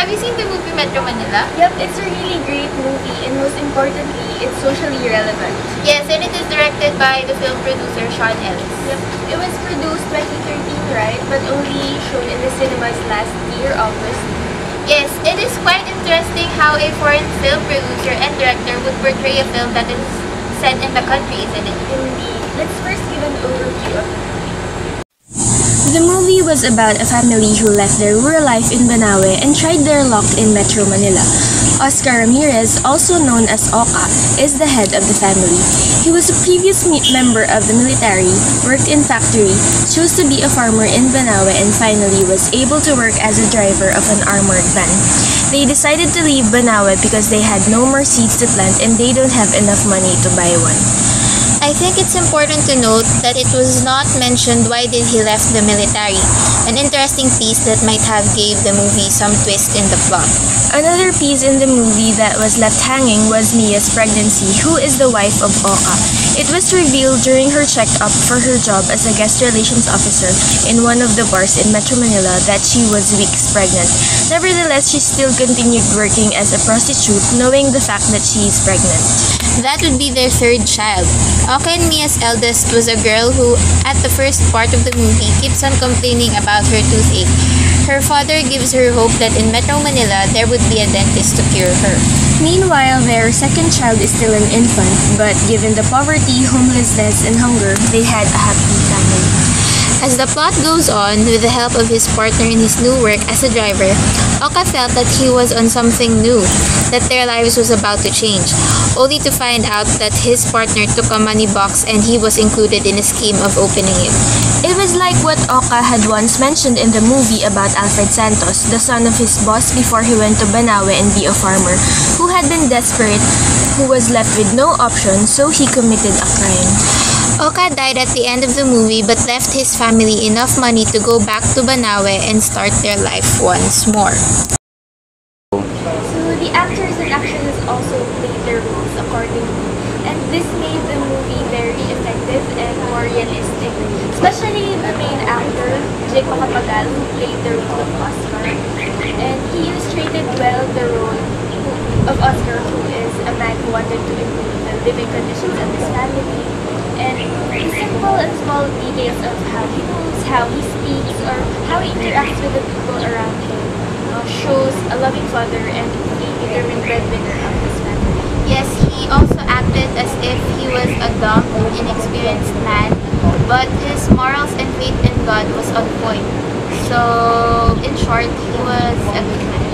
have you seen the movie Metro Manila? Yep, it's a really great movie and most importantly, it's socially relevant. Yes, and it is directed by the film producer Sean Ellis. Yep, it was produced 2013, right? But only shown in the cinemas last year, August. Yes, it is quite interesting how a foreign film producer and director would portray a film that is set in the country, isn't it? Indeed. Let's first give an overview of it. The movie was about a family who left their rural life in Banawe and tried their luck in Metro Manila. Oscar Ramirez, also known as Oka, is the head of the family. He was a previous member of the military, worked in factory, chose to be a farmer in Banawe, and finally was able to work as a driver of an armored van. They decided to leave Banawe because they had no more seeds to plant and they don't have enough money to buy one. I think it's important to note that it was not mentioned why did he left the military, an interesting piece that might have gave the movie some twist in the plot. Another piece in the movie that was left hanging was Mia's pregnancy, who is the wife of Oka. It was revealed during her checkup for her job as a guest relations officer in one of the bars in Metro Manila that she was weeks pregnant. Nevertheless, she still continued working as a prostitute, knowing the fact that she is pregnant. That would be their third child. Oka and Mia's eldest was a girl who, at the first part of the movie, keeps on complaining about her toothache. Her father gives her hope that in Metro Manila, there would be a dentist to cure her. Meanwhile, their second child is still an infant, but given the poverty, homelessness, and hunger, they had a happy family. As the plot goes on, with the help of his partner in his new work as a driver, Oka felt that he was on something new, that their lives was about to change, only to find out that his partner took a money box and he was included in a scheme of opening it. It was like what Oka had once mentioned in the movie about Alfred Santos, the son of his boss before he went to Banawe and be a farmer, who had been desperate, who was left with no option, so he committed a crime. Oka died at the end of the movie but left his family enough money to go back to Banawe and start their life once more. So the actors and actresses also played their roles accordingly, and this made the movie very effective and more realistic. Especially the main actor, Jake Macapagal, who played the role of Oscar, and he illustrated well the role of Oscar, who is a man who wanted to improve the living conditions of his family. And the simple and small details of how he moves, how he speaks, or how he interacts with the people around him shows a loving father and a determined breadwinner of his family. Yes, he also acted as if he was a dumb, inexperienced man, but his morals and faith in God was on point. So, in short, he was a good man.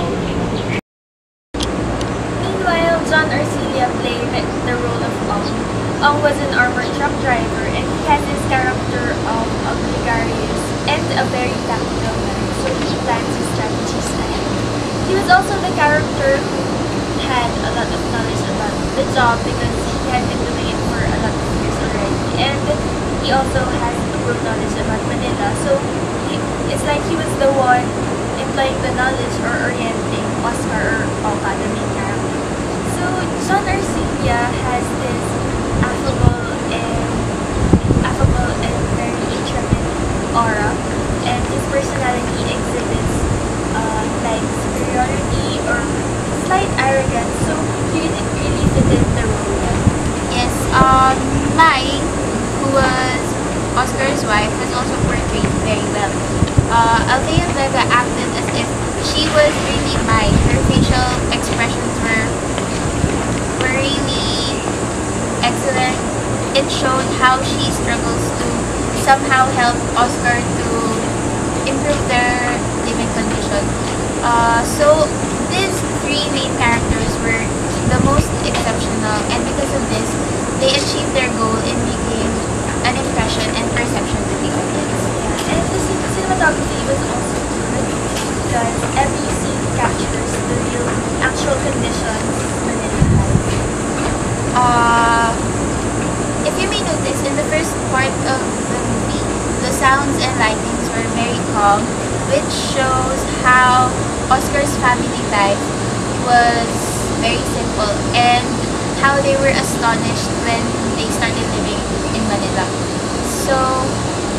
Meanwhile, John Arcilia played the role of Ong. Ong was an armored truck driver and he has his character of a gregarious and a very tactical man, so he plans his strategies ahead. He was also the character who had a lot of knowledge about the job because he had been doing it for a lot of years already, and he also has a good knowledge about Manila, so it's like he was the one implying the knowledge or orienting Oscar or Oka, the main character. So John Arcilia has this affable and very intrepid aura, and his personality exhibits like superiority or slight arrogance, so he really fitted the role well. Yes, Mai, who was Oscar's wife, was also portrayed very well. Althea Vega acted as if she was really Mai. Her facial expressions were really excellent. It showed how she struggles to somehow help Oscar to improve their living condition. So these three main characters were the most exceptional, and because of this, they achieved their goal in making an impression and perception to the audience. Yeah, and the cinematography was also good because every scene captures the real, actual conditions Manila has. If you may notice, in the first part of the movie, the sounds and lightings were very calm, which shows how Oscar's family life was very simple and how they were astonished when they started living in Manila. So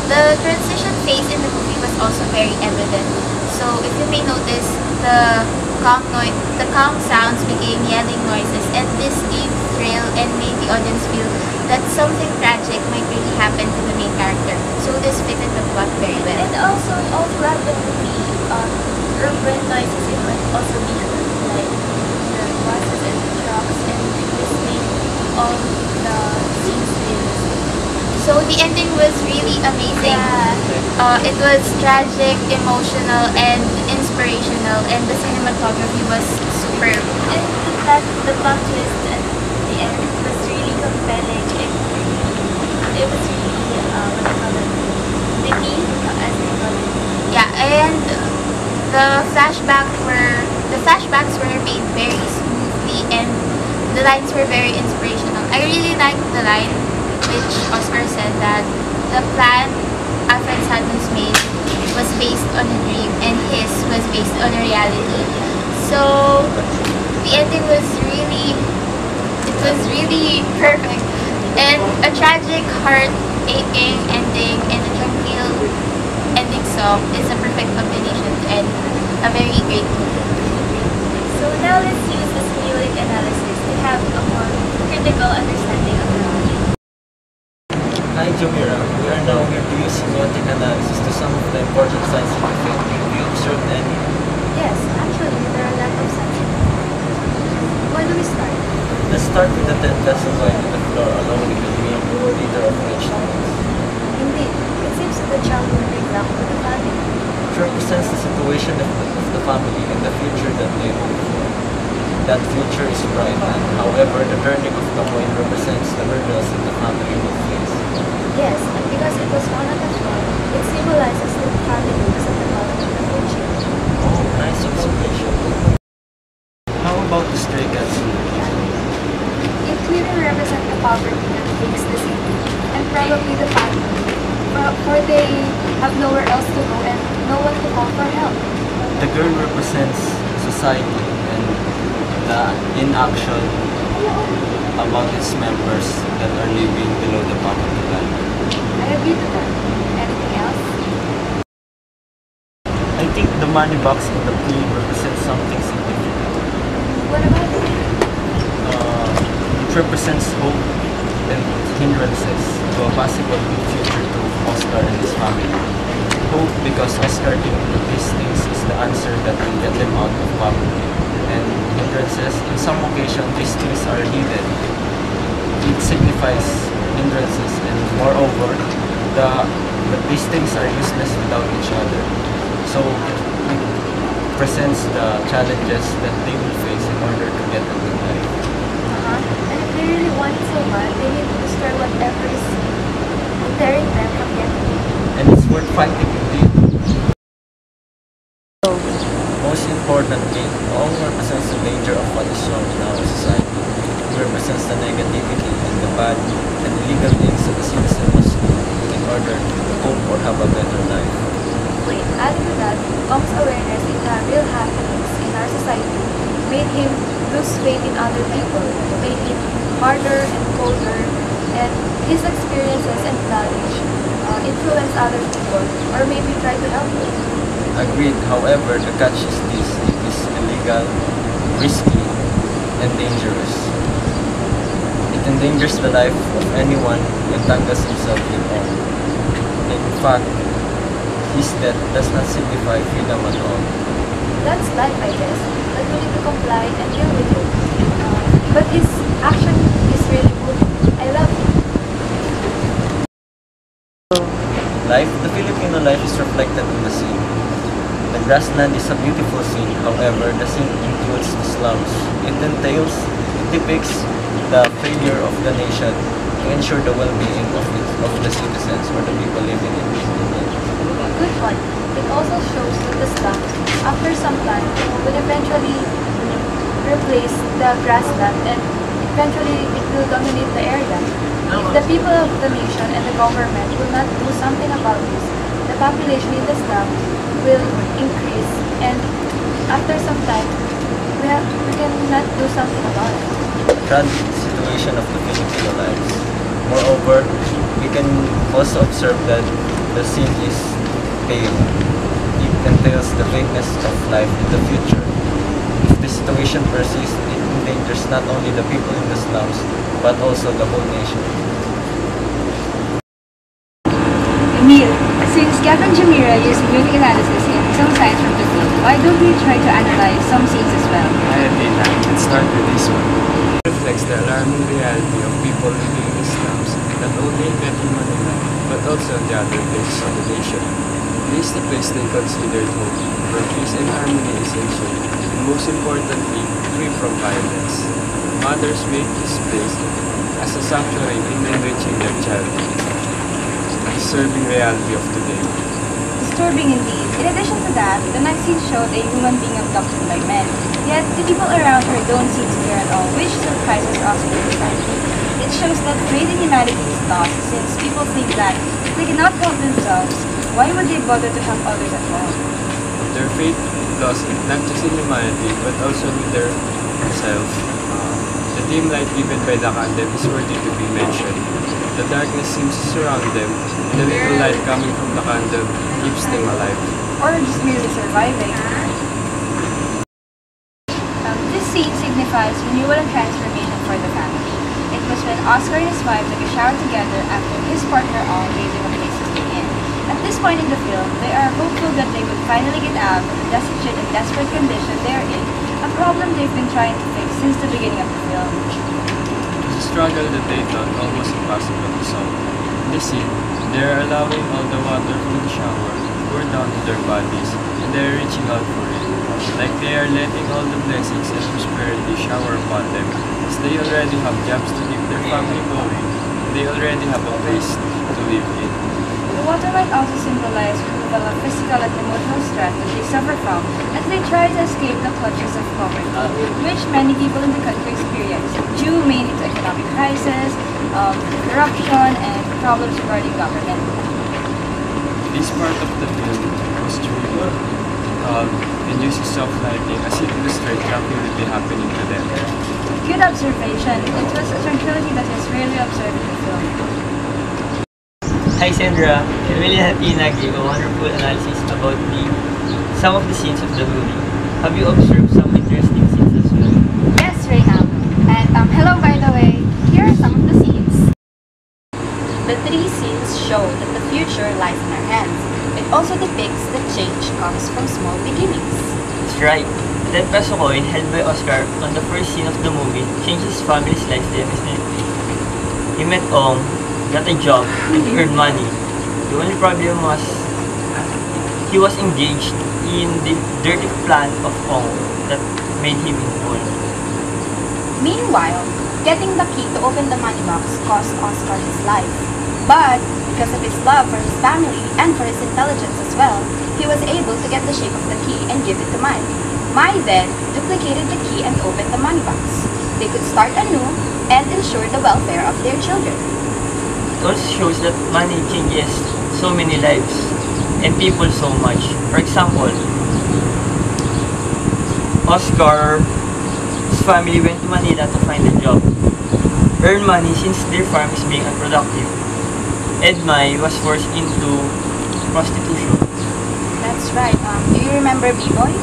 the transition phase in the movie was also very evident. So if you may notice, the the calm sounds became yelling noises, and this gave thrill and made the audience feel that something tragic might really happen to the main character. So this fitted the plot very well. And also, all throughout the movie, urban noises can also be heard, like the buses and the trucks, and this made all the scenes realistic. So the ending was really amazing. Yeah. It was tragic, emotional, and inspirational, and the cinematography was superb. And the plot twist at the end was really compelling. It was really, what do you call it? Witty, as they call it. Yeah, and the flashbacks were made very smoothly, and the lines were very inspirational. I really liked the line which Oscar said that the plan Santos made was based on a dream and his was based on a reality. So the ending was really perfect, and a tragic, heart-aching ending and a tranquil ending song is a perfect combination to end a very great movie. So now let's use the semiotic analysis to have a more critical understanding of the movie. Hi Jumira, we are now here to use semiotic analysis to some of the important signs in the film. Have you observed any? Yes, actually, there are a lot of signs. Where do we start? Let's start with the 10th lesson line on the floor along with the main leader of each class. Indeed, it seems that the child will bring back to the family. It represents the situation of the family and the future that they hope for. That future is bright, and however, the turning of the coin represents the hurdles that the family will face. Yes, and because it was one on the floor, it symbolizes the family was at the bottom of the food chain. Oh, nice observation. How about the stray cats in the kitchen? It clearly represents the poverty that fakes the city, and probably the family, for they have nowhere else to go and no one to call for help. The girl represents society and the inaction about its members that are living below the poverty line. I agree to that. Anything else? I think the money box in the pool represents something significant. What about it? It represents hope and hindrances to a possible good future to Oscar and his family. Hope because Oscar thinks that these things is the answer that will get them out of poverty. And hindrances, in some occasion, these things are needed. It signifies hindrances, and moreover, that these things are useless without each other. So it presents the challenges that they will face in order to get a good life. And if they really want it so bad, they need to destroy whatever is deterring them from getting it. And it's worth fighting indeed. Most importantly, all represents the danger of what is wrong in our society. It represents the negativity and the bad and illegal things that the citizen must do in order to cope or have a better life. Wait, adding to that, Kong's awareness in the real happenings in our society made him lose faith in other people, made him harder and colder, and his experiences and knowledge influence other people, or maybe try to help them. Agreed, however, the catch is this: it is illegal, risky, and dangerous. It endangers the life of anyone who entangles himself in all. In fact, his death does not signify freedom at all. That's life, I guess, but we need to comply and deal with it. But his action is really good. I love it. Life, the Filipino life is reflected in the scene. The grassland is a beautiful scene, however, the scene includes the slums. It depicts the failure of the nation to ensure the well-being of the citizens or the people living in it. Good point. It also shows that the slums, after some time, will eventually replace the grassland and eventually it will dominate the area. If the people of the nation and the government will not do something about this, the population in the slums will increase, and after some time, we cannot do something about it. Tragic situation of the Filipino lives. Moreover, we can also observe that the scene is pale. It entails the vagueness of life in the future. situation persists, it endangers not only the people in the slums, but also the whole nation. Emil, since Gabriel and Jumira use music analysis in some science from the film, why don't we try to analyze some scenes as well? Athena, let's start with this one. It reflects the alarming reality of people living in the slums, not only in Metro Manila, but also in the other places of the nation. This is the place they considered home, where peace and harmony is ensured, and most importantly, free from violence. Mothers make this place as a sanctuary in enriching their child. A disturbing reality of today. Disturbing indeed. In addition to that, the next scene showed a woman being abducted by men. Yet, the people around her don't seem to care at all, which surprises us in the society. It shows that faith in humanity is lost, since people think that if they cannot help themselves, why would they bother to help others at all? Their faith lost not just in humanity, but also with their self. The dim light given by the candle is worthy to be mentioned. The darkness seems to surround them, and the little light coming from the candle keeps them alive. Or just merely surviving. This scene signifies renewal and transformation for the family. It was when Oscar and his wife took a shower together after his partner all gave them a place to stay in. At this point in the film, they are hopeful that they would finally get out of the destitute and desperate condition they are in, a problem they've been trying to fix since the beginning of the film. It's a struggle that they thought almost impossible to solve. In this scene, they are allowing all the water from the shower to pour down to their bodies, and they are reaching out for it. Like they are letting all the blessings and prosperity shower upon them, as they already have jobs to keep their family going, and they already have a place to live in. The water might also symbolize removal of physical and emotional stress that they suffer from as they try to escape the clutches of poverty, which many people in the country experience, due mainly to economic crisis, corruption, and problems regarding government. This part of the film was truly and uses soft lighting as it illustrates tranquility happening to them. Good observation. It was a tranquility that is rarely observed in the film. Hi Xendra, Emil and Athena gave a wonderful analysis about some of the scenes of the movie. Have you observed some interesting scenes as well? Yes, Reynaldo. And hello, by the way. Here are some of the scenes. The three scenes show that the future lies in our hands. It also depicts that change comes from small beginnings. That's right. That peso coin held by Oscar on the first scene of the movie changed his family's life definitely. He met got a job, and earned money. The only problem was he was engaged in the dirty plan of Ong that made him involved. Meanwhile, getting the key to open the money box cost Oscar his life. But because of his love for his family and for his intelligence as well, he was able to get the shape of the key and give it to Mai. Mai then duplicated the key and opened the money box. They could start anew and ensure the welfare of their children. It also shows that money changes so many lives and people so much. For example, Oscar's family went to Manila to find a job, earn money since their farm is being unproductive. Mai was forced into prostitution. That's right. Do you remember B-Boy?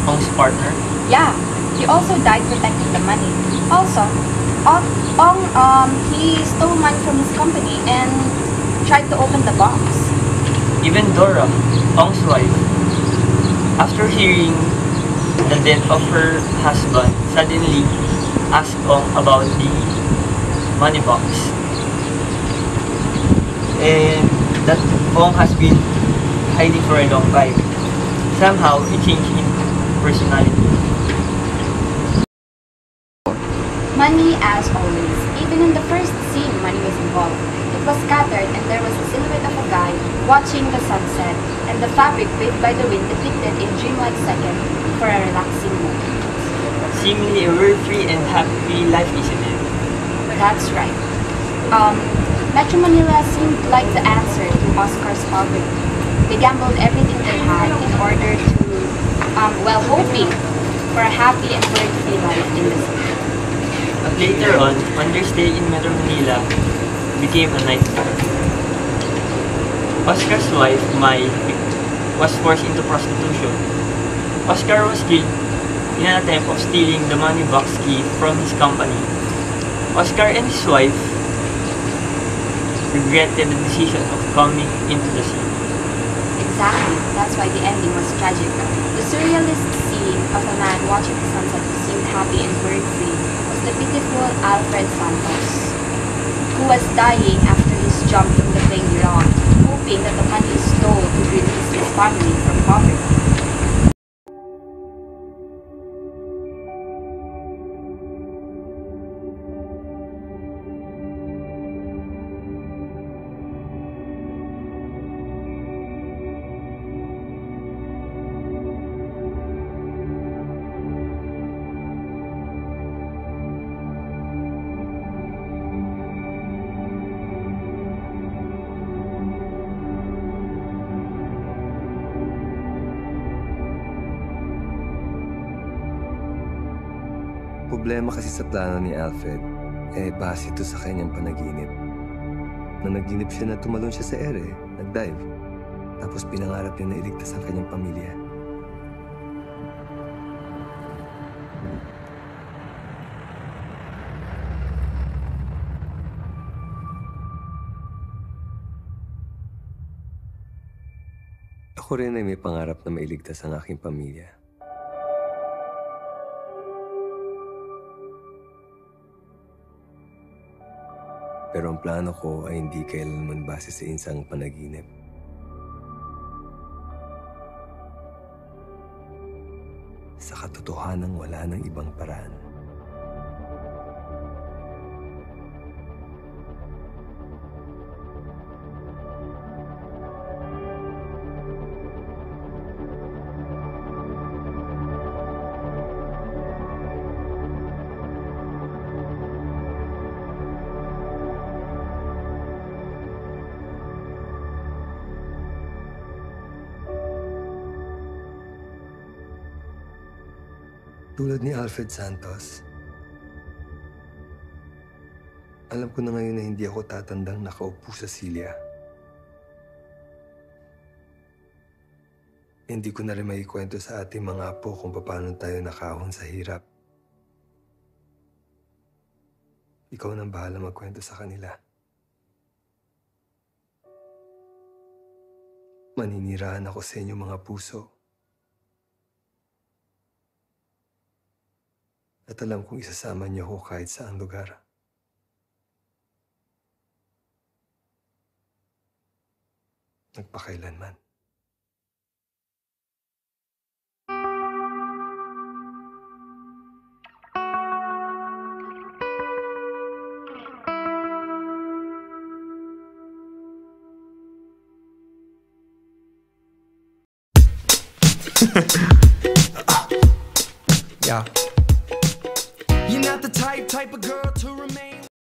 Ong's partner. Yeah, he also died protecting the money. Also, he stole money from his company and tried to open the box. Even Dora, Ong's wife, after hearing the death of her husband, suddenly asked Ong about the money box. And that Ong has been hiding for a long time. Somehow, he changed in personality. Money as always. Even in the first scene, money was involved. It was scattered and there was a silhouette of a guy watching the sunset and the fabric waved by the wind depicted in dreamlike second for a relaxing moment. Seemingly a very free and happy life, isn't it? That's right. Metro Manila seemed like the answer to Oscar's poverty. They gambled everything they had in order to, hoping for a happy and worry-free life in the city. But later on their stay in Metro Manila became a nightmare. Oscar's wife, Mai, was forced into prostitution. Oscar was killed in an attempt of stealing the money box key from his company. Oscar and his wife regretted the decision of coming into the sea. Exactly, that's why the ending was tragic. The surrealist scene of a man watching the sunset who seemed happy and worry-free was the beautiful Alfred Santos, who was dying after his jump from the playing ground, hoping that the money he stole could release his family from poverty. Problema kasi sa plano ni Alfred, base ito sa kanyang panaginip. Nanaginip siya na tumalon siya sa ere, nag-dive, tapos pinangarap niya na iligtas ang kanyang pamilya. Ako rin ay may pangarap na mailigtas ang aking pamilya. Pero ang plano ko ay hindi kailanman base sa isang panaginip. Sa katotohanang wala ng ibang paraan. Tulad ni Alfred Santos, alam ko na ngayon na hindi ako tatandang nakaupo sa silya. Hindi ko na rin maikwento sa ating mga apo kung paano tayo nakahon sa hirap. Ikaw nang bahala magkwento sa kanila. Maninirahan ako sa inyong mga puso. At alam kong isasama niyo ako kahit saang lugar. Nagpakailanman. Yeah. You're not the type of girl to remain